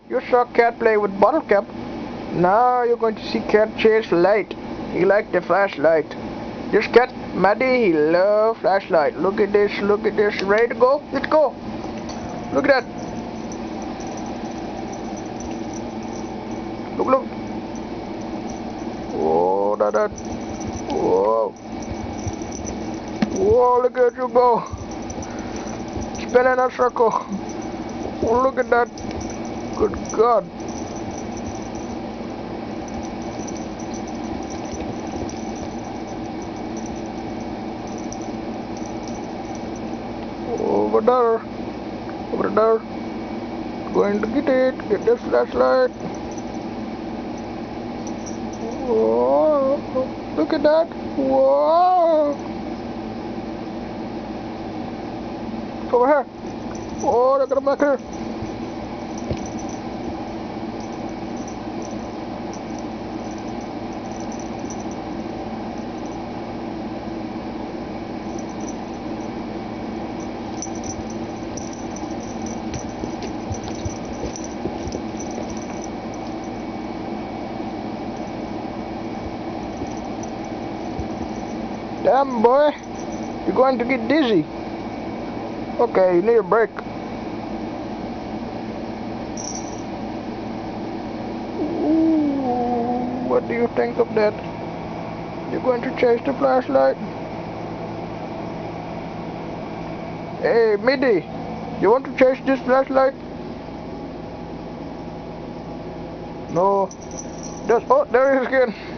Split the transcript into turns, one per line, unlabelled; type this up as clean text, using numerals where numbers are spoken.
You saw cat play with bottle cap. Now you're going to see cat chase light. He liked the flashlight. This cat, Maddy, he loves flashlight. Look at this, look at this. Ready to go? Let's go. Look at that. Look, look. Whoa, that. Whoa. Whoa, look at you go. Spinning a circle. Oh, look at that. Good God. Over there. Over there. Going to get it. Get this flashlight. Whoa. Look at that. Whoa. Over here. Oh, look at him back here. Damn, boy, you're going to get dizzy. Okay, you need a break. Ooh, what do you think of that? You're going to chase the flashlight? Hey, Maddy, you want to chase this flashlight? No. Just, oh, there he is again.